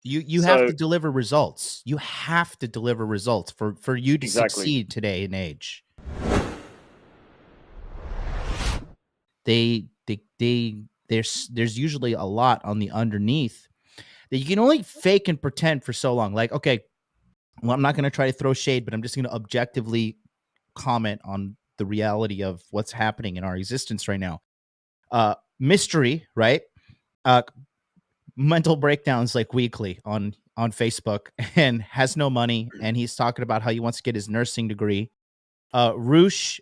You have to deliver results. You have to deliver results for you to succeed today in age. There's usually a lot on the underneath that you can only fake and pretend for so long. Like, okay, well, I'm not going to try to throw shade, but I'm just going to objectively comment on the reality of what's happening in our existence right now. Mystery, right? Mental breakdowns like weekly on Facebook, and has no money, and he's talking about how he wants to get his nursing degree. Roosh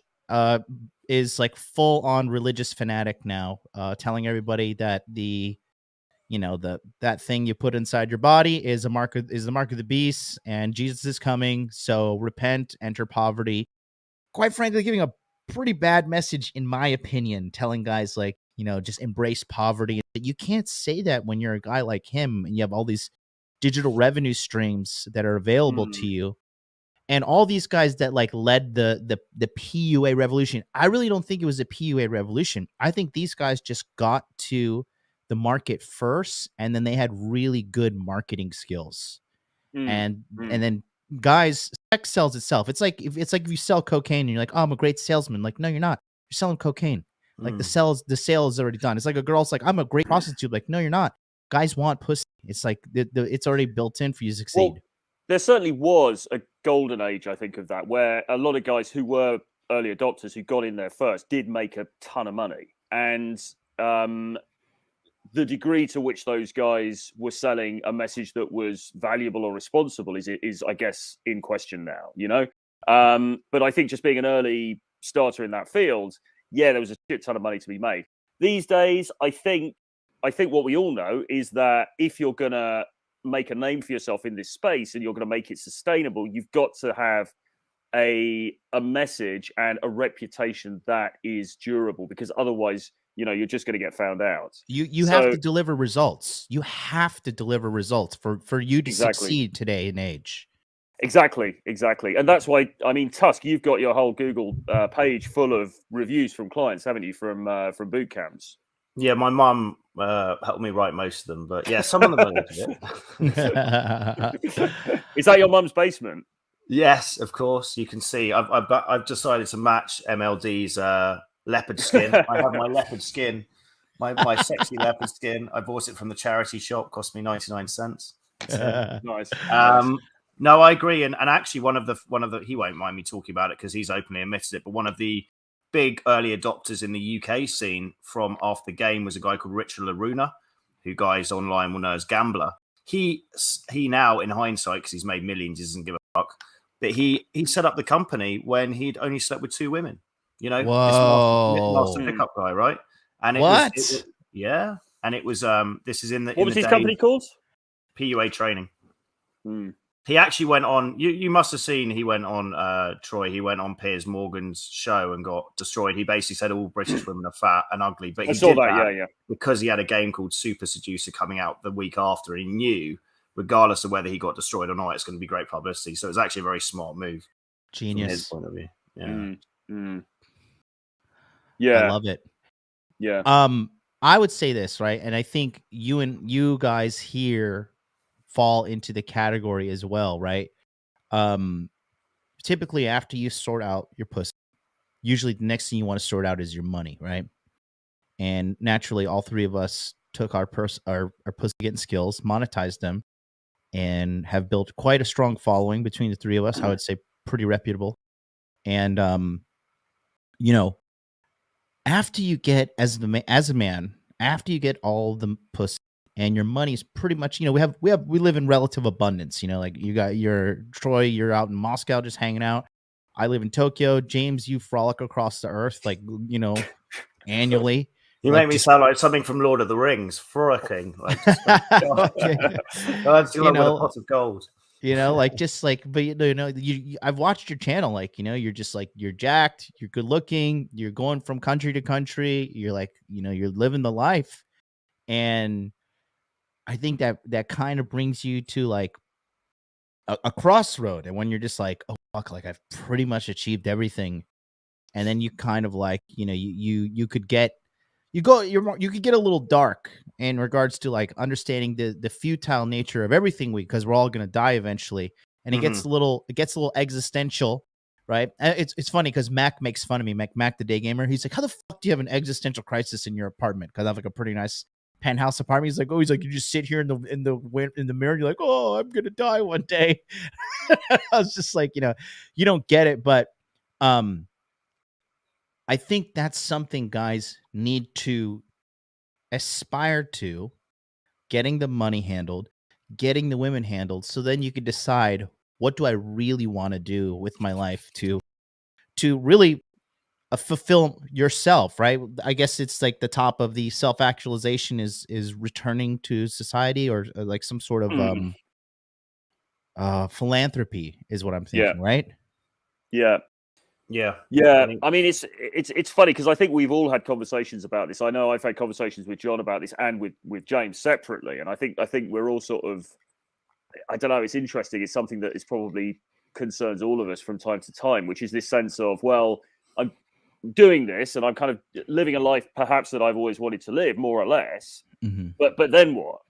is like full on religious fanatic now, telling everybody that that thing you put inside your body is the mark of the beast, and Jesus is coming. So repent, enter poverty. Quite frankly, giving a pretty bad message, in my opinion, telling guys like, just embrace poverty. You can't say that when you're a guy like him and you have all these digital revenue streams that are available to you. And all these guys that like led the PUA revolution, I really don't think it was a PUA revolution. I think these guys just got to the market first, and then they had really good marketing skills. And then guys, sex sells itself. It's like if you sell cocaine and you're like, oh, I'm a great salesman. Like, no, you're not. You're selling cocaine. Like the sale is already done. It's like a girl's like, I'm a great prostitute. Like, no, you're not. Guys want pussy. It's like it's already built in for you to succeed. Well, there certainly was a golden age, I think, of that, where a lot of guys who were early adopters who got in there first did make a ton of money. And the degree to which those guys were selling a message that was valuable or responsible is I guess, in question now, But I think just being an early starter in that field, yeah, there was a shit ton of money to be made. These days, I think what we all know is that if you're going to make a name for yourself in this space and you're going to make it sustainable, you've got to have a message and a reputation that is durable, because otherwise, you're just going to get found out. You have to deliver results. You have to deliver results for you to succeed today in age. Exactly. And that's why, I mean, Tusk, you've got your whole Google page full of reviews from clients, haven't you, from boot camps? Yeah, my mum helped me write most of them, but yeah, some of them are a little bit. Is that your mum's basement? Yes, of course. You can see I've decided to match MLD's leopard skin. I have my leopard skin, my sexy leopard skin. I bought it from the charity shop. Cost me 99 cents. Nice. No, I agree. And actually, one of the he won't mind me talking about it because he's openly admitted it. But one of the big early adopters in the UK scene from after the game was a guy called Richard Laruna, who guys online will know as Gambler. He now, in hindsight, because he's made millions, he doesn't give a fuck. But he set up the company when he'd only slept with 2 women. Whoa. Master pickup guy, right? And what? Yeah, and it was this is in the what was his company called? PUA Training. He actually went on. You must have seen. He went on Troy. He went on Piers Morgan's show and got destroyed. He basically said all British women are fat and ugly. But he saw that, yeah. Because he had a game called Super Seducer coming out the week after. And he knew, regardless of whether he got destroyed or not, it's going to be great publicity. So it was actually a very smart move. Genius. From his point of view. Yeah. I love it. Yeah. I would say this, right? And I think you guys here fall into the category as well, right? Typically after you sort out your pussy, usually the next thing you want to sort out is your money, right? And naturally, all three of us took our pussy getting skills, monetized them, and have built quite a strong following between the three of us. I would say pretty reputable. And after you get as a man, after you get all the pussy and your money is pretty much, we live in relative abundance. Like you got Troy, you're out in Moscow just hanging out. I live in Tokyo. James, you frolic across the earth, like, annually. You make me sound like something from Lord of the Rings, frolicking. Like, just like, with a pot of gold. I've watched your channel. Like, you're just like, you're jacked, you're good looking, you're going from country to country. You're like, you're living the life. And I think that kind of brings you to like a crossroad. And when you're just like, oh, fuck, like I've pretty much achieved everything. And then you kind of like, you could you could get a little dark in regards to like understanding the futile nature of everything because we're all going to die eventually, and it gets a little existential, right? It's funny because Mac makes fun of me, Mac the day gamer. He's like, how the fuck do you have an existential crisis in your apartment? Because I have like a pretty nice penthouse apartment. He's like, you just sit here in the mirror and you're like, oh, I'm gonna die one day. I was just like, you don't get it, but I think that's something guys need to aspire to, getting the money handled, getting the women handled, so then you can decide, what do I really want to do with my life to really fulfill yourself, right? I guess it's like the top of the self-actualization is returning to society, or like some sort of philanthropy is what I'm thinking, right? Yeah. I mean, it's funny because I think we've all had conversations about this. I know I've had conversations with John about this and with James separately, and I think we're all sort of, I don't know, it's interesting. It's something that is probably concerns all of us from time to time, which is this sense of, well, I'm doing this and I'm kind of living a life perhaps that I've always wanted to live, more or less. But then what?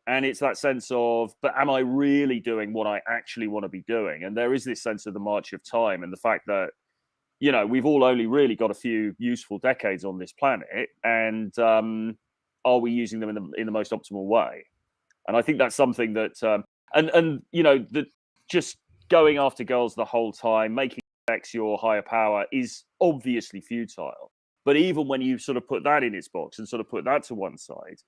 And it's that sense of, but am I really doing what I actually want to be doing? And there is this sense of the march of time and the fact that, we've all only really got a few useful decades on this planet, and are we using them in the most optimal way? And I think that's something that, that just going after girls the whole time, making sex your higher power, is obviously futile. But even when you sort of put that in its box and sort of put that to one side,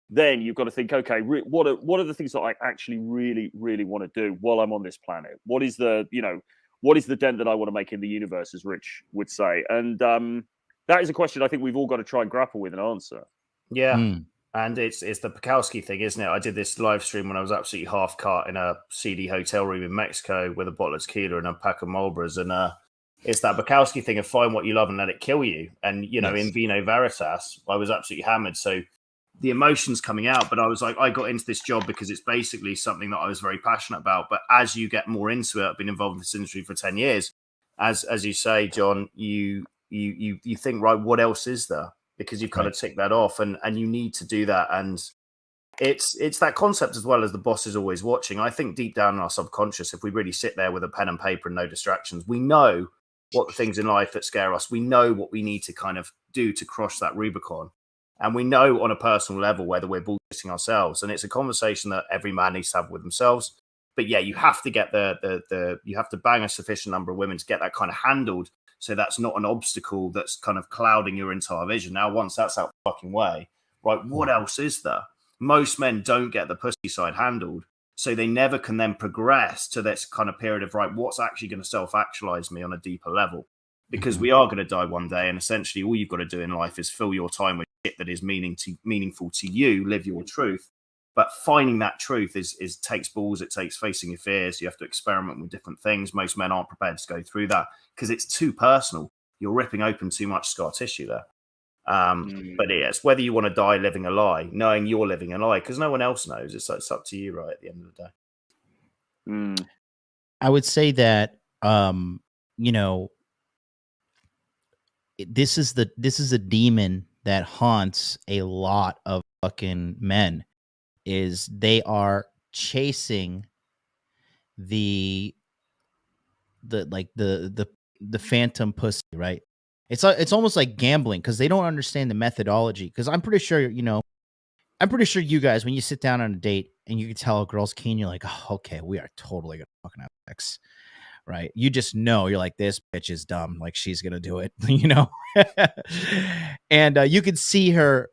then you've got to think, okay, what are the things that I actually really, really want to do while I'm on this planet? What is the dent that I want to make in the universe, as Rich would say? And that is a question I think we've all got to try and grapple with and answer. Yeah. And it's the Bukowski thing, isn't it? I did this live stream when I was absolutely half cut in a seedy hotel room in Mexico with a bottle of tequila and a pack of Marlboros. And it's that Bukowski thing of find what you love and let it kill you. And, in Vino Veritas, I was absolutely hammered. So the emotions coming out, but I was like, I got into this job because it's basically something that I was very passionate about. But as you get more into it, I've been involved in this industry for 10 years. As you say, John, you think, right, what else is there? Because you've kind of ticked that off, and you need to do that. And it's that concept, as well as the boss is always watching. I think deep down in our subconscious, if we really sit there with a pen and paper and no distractions, we know what the things in life that scare us, we know what we need to kind of do to cross that Rubicon. And we know on a personal level whether we're bullshitting ourselves. And it's a conversation that every man needs to have with themselves. But yeah, you have to get you have to bang a sufficient number of women to get that kind of handled. So that's not an obstacle that's kind of clouding your entire vision. Now, once that's out the fucking way, right, what else is there? Most men don't get the pussy side handled. So they never can then progress to this kind of period of, right, what's actually going to self-actualize me on a deeper level? Because we are going to die one day. And essentially all you've got to do in life is fill your time with shit that is meaningful to you, live your truth. But finding that truth is takes balls. It takes facing your fears. You have to experiment with different things. Most men aren't prepared to go through that because it's too personal. You're ripping open too much scar tissue there. But yes, whether you want to die living a lie, knowing you're living a lie, because no one else knows. It's up to you, right, at the end of the day. I would say that, this is a demon that haunts a lot of fucking men. Is they are chasing the phantom pussy, right? It's almost like gambling because they don't understand the methodology. Because I'm pretty sure you guys, when you sit down on a date and you can tell a girl's keen, you're like, oh, okay, we are totally gonna fucking have sex, right? You just know, you're like, this bitch is dumb, like she's gonna do it, and you could see her,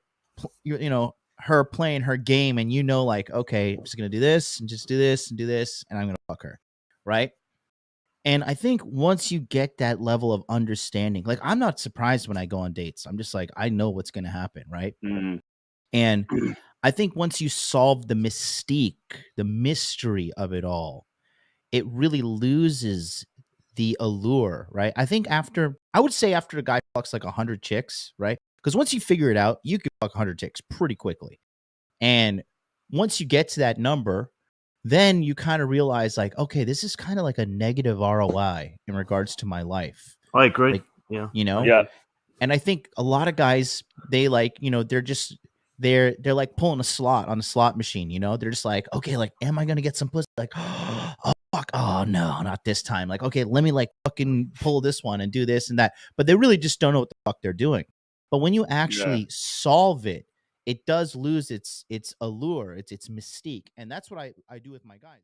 her playing her game, and like, okay, I'm just gonna do this and just do this and do this, and I'm gonna fuck her, right? And I think once you get that level of understanding, like, I'm not surprised when I go on dates. I'm just like, I know what's gonna happen, right? And I think once you solve the mystique, the mystery of it all, it really loses the allure, right? I think I would say after a guy fucks like 100 chicks, right? Because once you figure it out, you can fuck 100 chicks pretty quickly. And once you get to that number, then you kind of realize, like, okay, this is kind of like a negative ROI in regards to my life. I agree. Like, yeah. Yeah. And I think a lot of guys, they like, they're like pulling a slot on a slot machine, they're just like, okay, like, am I gonna get some pussy? Like, oh fuck, oh no, not this time. Like, okay, let me like fucking pull this one and do this and that. But they really just don't know what the fuck they're doing. But when you actually solve it, it does lose its allure, its mystique. And that's what I do with my guys.